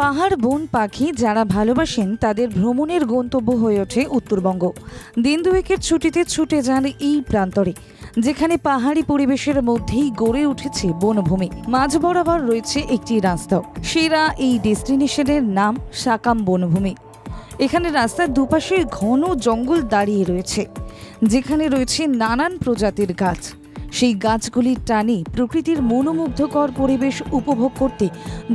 পাহাড় বন পাখি যারা ভালোবাসেন তাদের ভ্রমণের গন্তব্য হয়ে ওঠে উত্তরবঙ্গ। দিন দুয়েকের ছুটিতে ছুটে যান এই প্রান্তরে, যেখানে পাহাড়ি পরিবেশের মধ্যেই গড়ে উঠেছে বনভূমি। মাঝ বরাবর রয়েছে একটি রাস্তা। সেরা এই ডেস্টিনেশনের নাম সাকাম বনভূমি। এখানে রাস্তার দুপাশে ঘন জঙ্গল দাঁড়িয়ে রয়েছে, যেখানে রয়েছে নানান প্রজাতির গাছ। সেই গাছগুলির টানে প্রকৃতির মনোমুগ্ধকর পরিবেশ উপভোগ করতে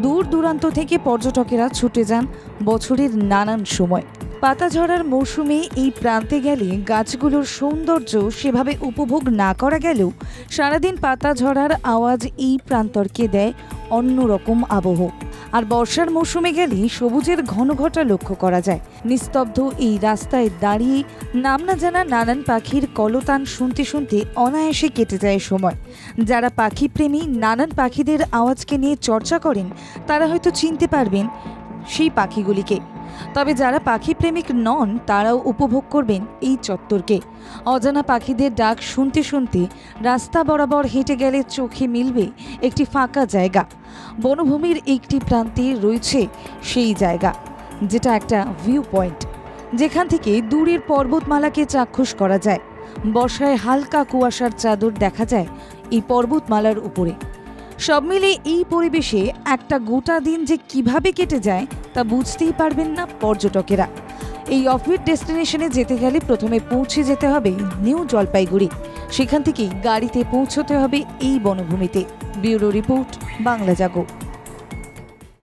দূর দূরান্ত থেকে পর্যটকেরা ছুটে যান বছরের নানান সময়। পাতা ঝরার মৌসুমে এই প্রান্তে গেলে গাছগুলোর সৌন্দর্য সেভাবে উপভোগ না করা গেলেও সারাদিন পাতা ঝরার আওয়াজ এই প্রান্তরকে দেয় অন্যরকম আবহ। আর বর্ষার মৌসুমে গেলে সবুজের ঘনঘটা লক্ষ্য করা যায়। নিস্তব্ধ এই রাস্তায় দাঁড়িয়ে নাম না জানা নানান পাখির কলতান শুনতে শুনতে অনায়াসে কেটে যায় সময়। যারা পাখি প্রেমী নানান পাখিদের আওয়াজকে নিয়ে চর্চা করেন তারা হয়তো চিনতে পারবেন সেই পাখিগুলিকে। তবে যারা পাখি প্রেমিক নন তারাও উপভোগ করবেন এই চত্বরকে। অজানা পাখিদের ডাক শুনতে শুনতে রাস্তা বরাবর হেঁটে গেলে চোখে মিলবে একটি ফাঁকা জায়গা। বনভূমির একটি প্রান্তে রয়েছে সেই জায়গা, যেটা একটা ভিউ পয়েন্ট, যেখান থেকে দূরের পর্বতমালাকে চাক্ষুষ করা যায়। বর্ষায় হালকা কুয়াশার চাদর দেখা যায় এই পর্বতমালার উপরে। সব মিলে এই পরিবেশে একটা গোটা দিন যে কিভাবে কেটে যায় তা বুঝতেই পারবেন না পর্যটকেরা। এই অফবিট ডেস্টিনেশনে যেতে গেলে প্রথমে পৌঁছে যেতে হবে নিউ জলপাইগুড়ি। সেখান থেকেই গাড়িতে পৌঁছতে হবে এই বনভূমিতে। ব্যুরো রিপোর্ট, বাংলা জাগো।